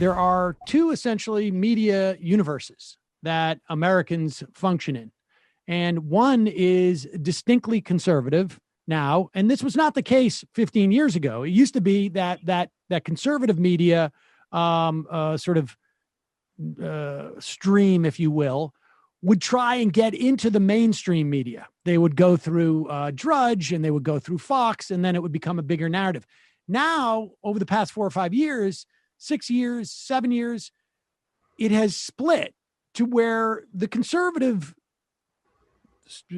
there are two essentially media universes that Americans function in. And one is distinctly conservative now, and this was not the case 15 years ago. It used to be that conservative media stream, if you will, would try and get into the mainstream media. They would go through Drudge and they would go through Fox, and then it would become a bigger narrative. Now, over the past 4 or 5 years, 6 years, 7 years, it has split to where the conservative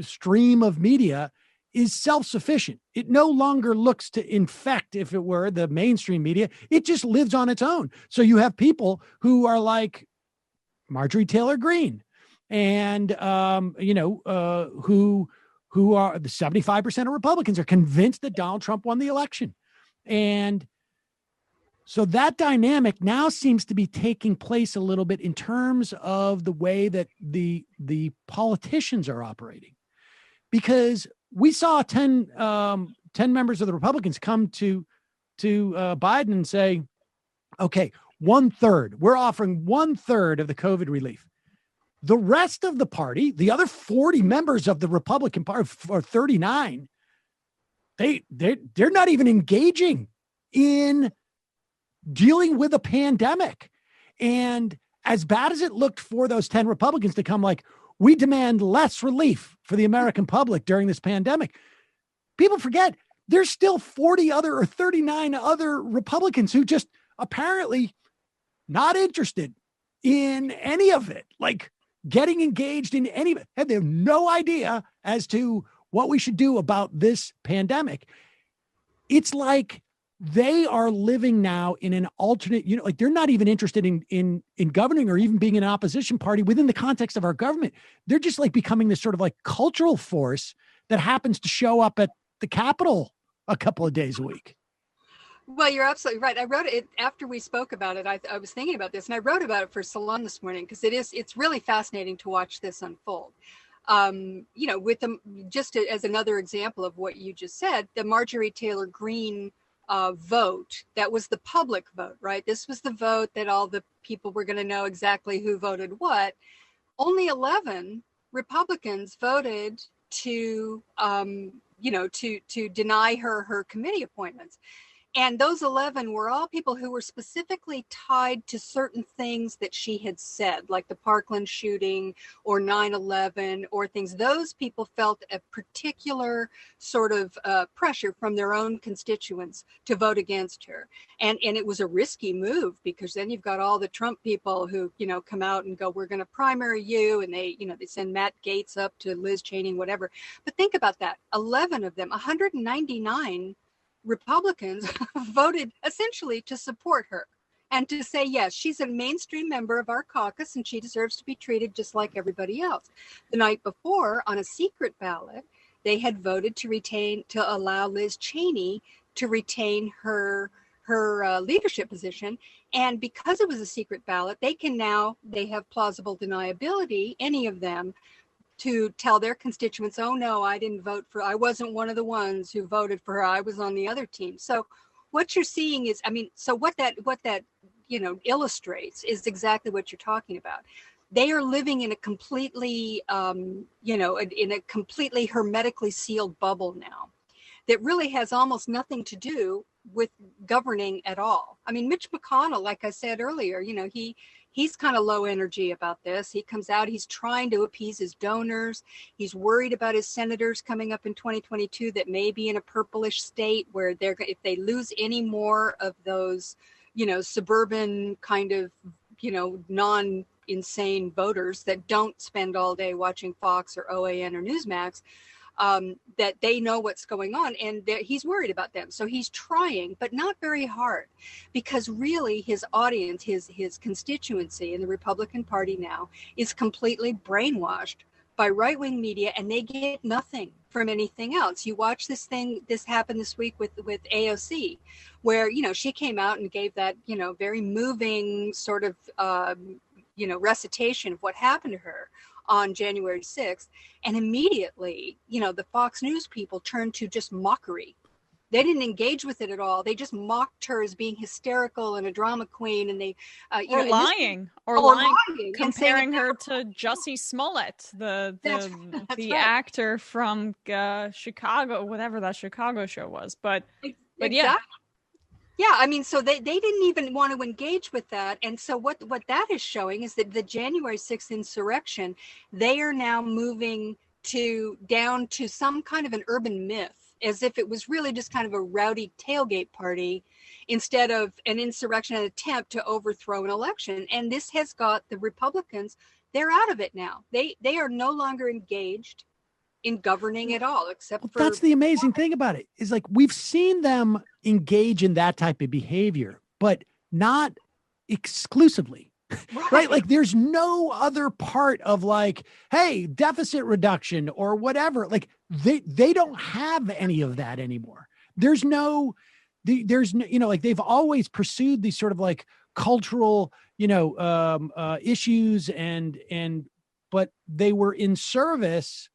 stream of media is self-sufficient. It no longer looks to infect, if it were, the mainstream media. It just lives on its own. So you have people who are like Marjorie Taylor Greene and, who are the 75% of Republicans are convinced that Donald Trump won the election. And so that dynamic now seems to be taking place a little bit in terms of the way that the politicians are operating, because we saw 10 members of the Republicans come to Biden and say, okay, 1/3, we're offering 1/3 of the COVID relief. The rest of the party, the other 40 members of the Republican Party, or 39, they're not even engaging in dealing with a pandemic. And as bad as it looked for those 10 Republicans to come like, we demand less relief for the American public during this pandemic, people forget there's still 40 other or 39 other Republicans who just apparently not interested in any of it, like getting engaged in any of it. And they have no idea as to what we should do about this pandemic. It's like they are living now in an alternate, like they're not even interested in governing or even being an opposition party within the context of our government. They're just like becoming this sort of like cultural force that happens to show up at the Capitol a couple of days a week. Well, you're absolutely right. I wrote it after we spoke about it. I was thinking about this, and I wrote about it for Salon this morning because it's really fascinating to watch this unfold. With them, just as another example of what you just said, the Marjorie Taylor Greene vote, that was the public vote, right? This was the vote that all the people were going to know exactly who voted what. Only 11 Republicans voted to deny her committee appointments. And those 11 were all people who were specifically tied to certain things that she had said, like the Parkland shooting or 9/11 or things. Those people felt a particular sort of pressure from their own constituents to vote against her. And it was a risky move because then you've got all the Trump people who, come out and go, we're going to primary you. And they send Matt Gaetz up to Liz Cheney, whatever. But think about that. 11 of them, 199 Republicans voted essentially to support her and to say, yes, she's a mainstream member of our caucus and she deserves to be treated just like everybody else. The night before, on a secret ballot, they had voted to allow Liz Cheney to retain her leadership position. And because it was a secret ballot, they have plausible deniability, any of them, to tell their constituents, oh no, I wasn't one of the ones who voted for her. I was on the other team. So what you're seeing is, what that illustrates is exactly what you're talking about. They are living in a completely, completely hermetically sealed bubble now that really has almost nothing to do with governing at all. Mitch McConnell, like I said earlier, he's kind of low energy about this. He comes out, he's trying to appease his donors. He's worried about his senators coming up in 2022 that may be in a purplish state where if they lose any more of those, suburban kind of, non-insane voters that don't spend all day watching Fox or OAN or Newsmax, that they know what's going on, and he's worried about them. So he's trying, but not very hard, because really his audience, his constituency in the Republican Party now is completely brainwashed by right-wing media, and they get nothing from anything else. You watch this happened this week with AOC, where, she came out and gave that, very moving sort of, recitation of what happened to her on January 6th. And immediately, the Fox News people turned to just mockery They didn't engage with it at all. They just mocked her as being hysterical and a drama queen, and they, lying, comparing her to Jussie Smollett, the right. actor from Chicago, whatever that Chicago show was. But exactly. yeah. Yeah, I mean, so they didn't even want to engage with that. And so what that is showing is that the January 6th insurrection, they are now moving down to some kind of an urban myth, as if it was really just kind of a rowdy tailgate party instead of an insurrection, an attempt to overthrow an election. And this has got the Republicans, they're out of it now. They are no longer engaged in governing at all, except for... That's the amazing thing about it, is like, we've seen them engage in that type of behavior, but not exclusively. Right? Like, there's no other part of like, hey, deficit reduction or whatever. Like, they don't have any of that anymore. There's no, like, they've always pursued these sort of like cultural, issues but they were in service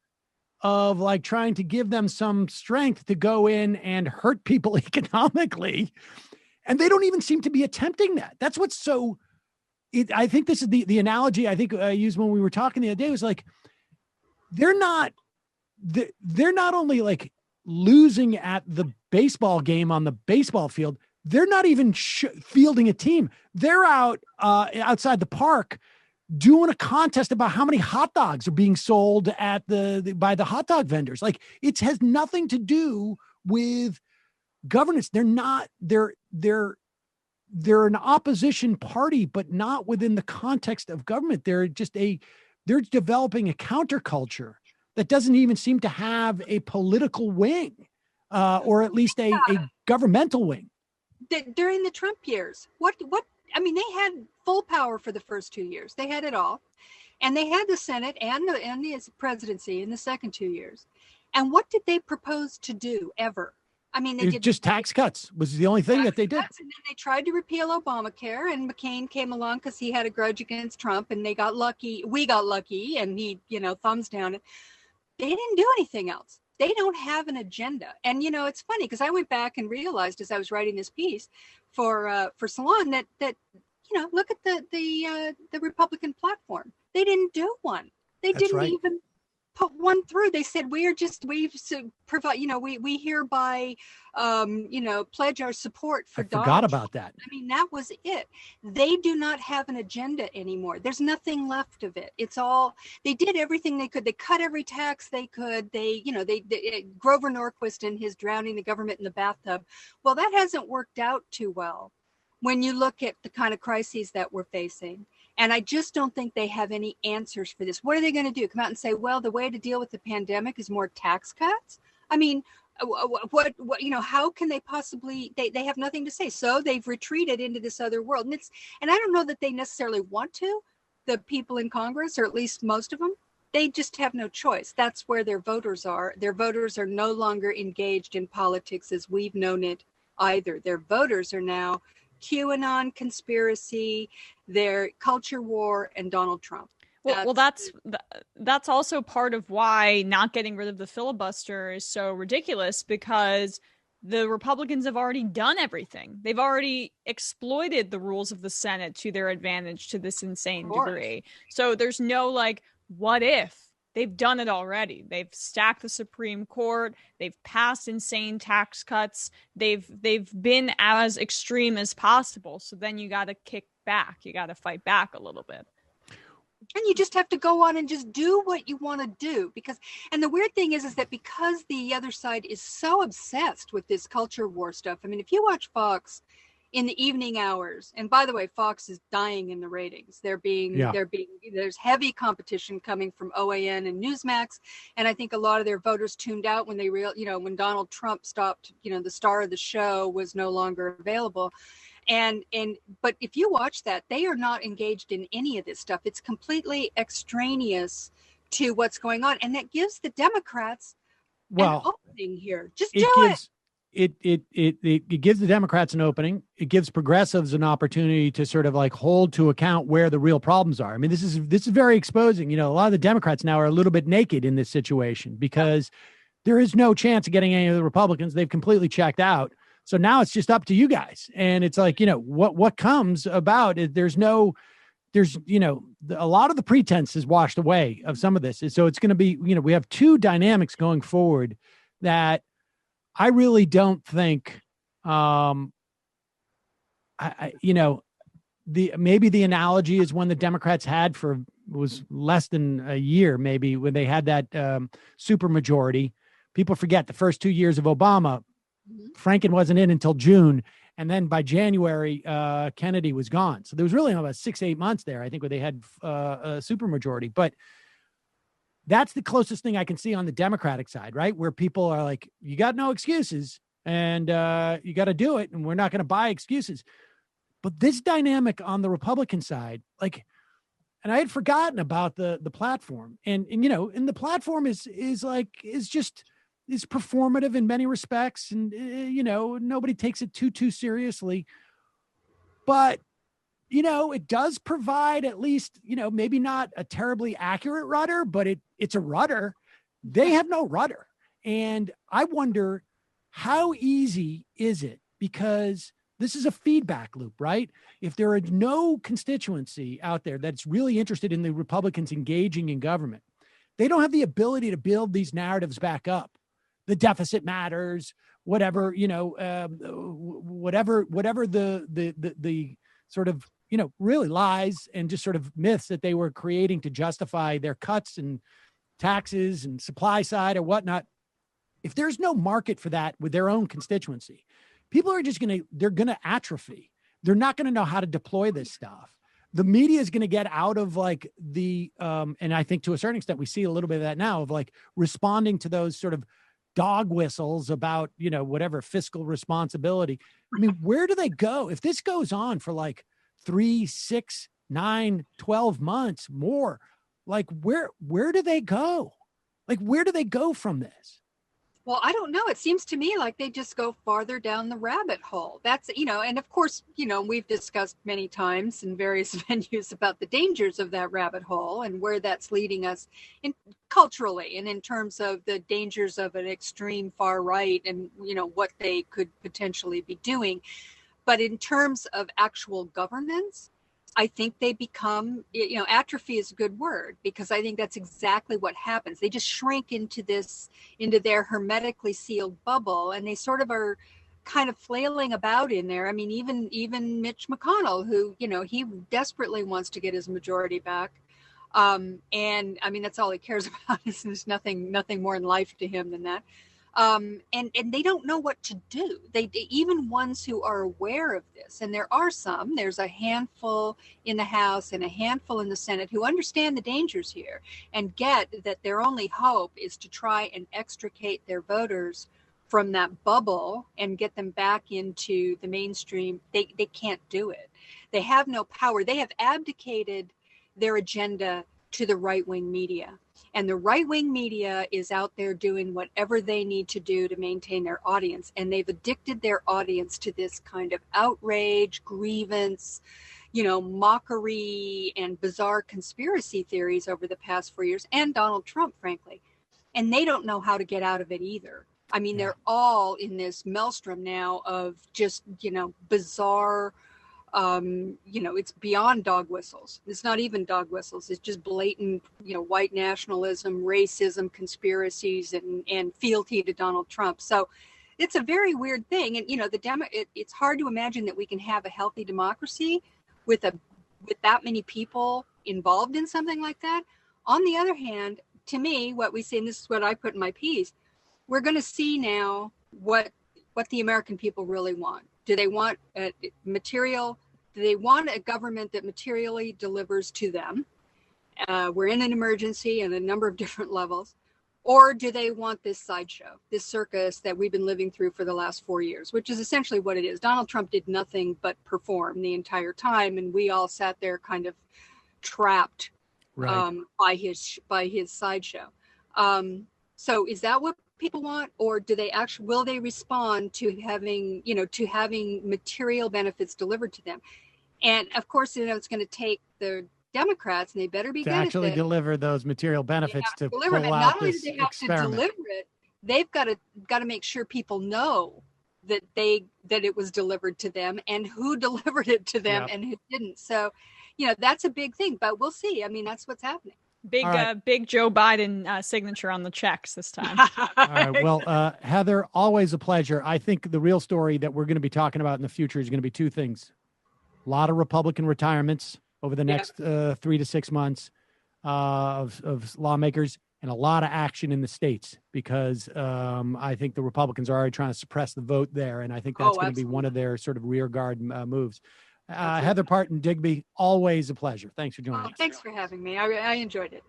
of like trying to give them some strength to go in and hurt people economically. And they don't even seem to be attempting that. That's what's so... I think this is the analogy I think I used when we were talking the other day, was like, they're not only like losing at the baseball game on the baseball field, they're not even fielding a team. They're outside the park doing a contest about how many hot dogs are being sold at by the hot dog vendors. Like, it has nothing to do with governance. They're an opposition party, but not within the context of government. They're developing a counterculture that doesn't even seem to have a political wing, or at least a governmental wing. During the Trump years, I mean, they had full power for the first 2 years. They had it all. And they had the Senate and the presidency in the second 2 years. And what did they propose to do ever? I mean, they did just tax cuts was the only thing that they did. And then they tried to repeal Obamacare, and McCain came along because he had a grudge against Trump, and they got lucky. We got lucky, and he, thumbs down. They didn't do anything else. They don't have an agenda. And, it's funny because I went back and realized as I was writing this piece for Salon that look at the Republican platform. They didn't do one. They didn't even put one through. They said, we provide, we hereby, pledge our support for Donald Trump. About that. I mean, that was it. They do not have an agenda anymore. There's nothing left of it. It's all, they did everything they could. They cut every tax they could. They Grover Norquist and his drowning the government in the bathtub. Well, that hasn't worked out too well when you look at the kind of crises that we're facing. And I just don't think they have any answers for this. What are they going to do? Come out and say, well, the way to deal with the pandemic is more tax cuts? I mean, what how can they possibly, they have nothing to say. So they've retreated into this other world. And I don't know that they necessarily want to, the people in Congress, or at least most of them. They just have no choice. That's where their voters are. Their voters are no longer engaged in politics as we've known it either. Their voters are now QAnon conspiracy, their culture war, and Donald Trump. Well, that's also part of why not getting rid of the filibuster is so ridiculous, because the Republicans have already done everything. They've already exploited the rules of the Senate to their advantage to this insane degree. So there's no like, what if? They've done it already. They've stacked the Supreme Court. They've passed insane tax cuts. They've been as extreme as possible. So then you got to kick back. You got to fight back a little bit. And you just have to go on and just do what you want to do. And the weird thing is that because the other side is so obsessed with this culture war stuff. I mean, if you watch Fox in the evening hours, and by the way, Fox is dying in the ratings. There's heavy competition coming from OAN and Newsmax. And I think a lot of their voters tuned out when when Donald Trump stopped, the star of the show was no longer available. But if you watch that, they are not engaged in any of this stuff. It's completely extraneous to what's going on. And that gives the Democrats an opening here. Just do it. It gives the Democrats an opening. It gives progressives an opportunity to sort of like hold to account where the real problems are. I mean, this is very exposing. A lot of the Democrats now are a little bit naked in this situation because there is no chance of getting any of the Republicans. They've completely checked out. So now it's just up to you guys. And it's like, what comes about it. There's, a lot of the pretense is washed away of some of this. And so it's going to be, we have two dynamics going forward that I really don't think, maybe the analogy is when the Democrats had was less than a year, maybe when they had that super majority. People forget the first 2 years of Obama, Franken wasn't in until June. And then by January, Kennedy was gone. So there was really about 6-8 months there, I think, where they had a super majority. But that's the closest thing I can see on the Democratic side, right? Where people are like, you got no excuses and you got to do it. And we're not going to buy excuses. But this dynamic on the Republican side, like, and I had forgotten about the platform, and the platform is performative in many respects, and nobody takes it too seriously, but it does provide at least maybe not a terribly accurate rudder, but it's a rudder. They have no rudder, and I wonder how easy is it, because this is a feedback loop, right? If there are no constituency out there that's really interested in the Republicans engaging in government, they don't have the ability to build these narratives back up. The deficit matters, whatever, whatever the sort of, really lies and just sort of myths that they were creating to justify their cuts and taxes and supply side or whatnot. If there's no market for that with their own constituency, people are just they're going to atrophy. They're not going to know how to deploy this stuff. The media is going to get out of like and I think to a certain extent, we see a little bit of that now, of like responding to those sort of dog whistles about, whatever fiscal responsibility. I mean, where do they go? If this goes on for like 3, 6, 9, 12 months more, like where do they go? Like, where do they go from this? Well, I don't know. It seems to me like they just go farther down the rabbit hole. That's, and of course, we've discussed many times in various venues about the dangers of that rabbit hole and where that's leading us culturally, and in terms of the dangers of an extreme far right and, what they could potentially be doing. But in terms of actual governance, I think they become, atrophy is a good word, because I think that's exactly what happens. They just shrink into their hermetically sealed bubble, and they sort of are kind of flailing about in there. I mean, even Mitch McConnell, who, he desperately wants to get his majority back. And I mean, that's all he cares about. There's nothing more in life to him than that. And they don't know what to do. They even ones who are aware of this, and there's a handful in the House and a handful in the Senate who understand the dangers here and get that their only hope is to try and extricate their voters from that bubble and get them back into the mainstream. They can't do it. They have no power. They have abdicated their agenda to the right-wing media. And the right-wing media is out there doing whatever they need to do to maintain their audience. And they've addicted their audience to this kind of outrage, grievance, mockery, and bizarre conspiracy theories over the past 4 years, and Donald Trump, frankly. And they don't know how to get out of it either. I mean, they're all in this maelstrom now of just, bizarre, it's beyond dog whistles. It's not even dog whistles. It's just blatant, white nationalism, racism, conspiracies, and fealty to Donald Trump. So it's a very weird thing. And, it's hard to imagine that we can have a healthy democracy with that many people involved in something like that. On the other hand, to me, what we see, and this is what I put in my piece, we're going to see now what the American people really want. Do they want material? Do they want a government that materially delivers to them? We're in an emergency on a number of different levels. Or do they want this sideshow, this circus that we've been living through for the last 4 years, which is essentially what it is. Donald Trump did nothing but perform the entire time, and we all sat there kind of trapped by his sideshow. So is that what people want, or will they respond to having material benefits delivered to them? And of course, it's going to take the Democrats, and they better be to good actually at deliver those material benefits to pull out not only this do they have experiment. to deliver it, they've got to make sure people know that it was delivered to them and who delivered it to them and who didn't. So, that's a big thing, but we'll see. I mean, that's what's happening. Big Joe Biden signature on the checks this time. All right. Well, Heather, always a pleasure. I think the real story that we're going to be talking about in the future is going to be two things. A lot of Republican retirements over the next 3 to 6 months of lawmakers, and a lot of action in the states, because I think the Republicans are already trying to suppress the vote there. And I think that's going to be one of their sort of rear guard moves. Heather Parton, Digby, always a pleasure. Thanks for joining us. Thanks for having me. I enjoyed it.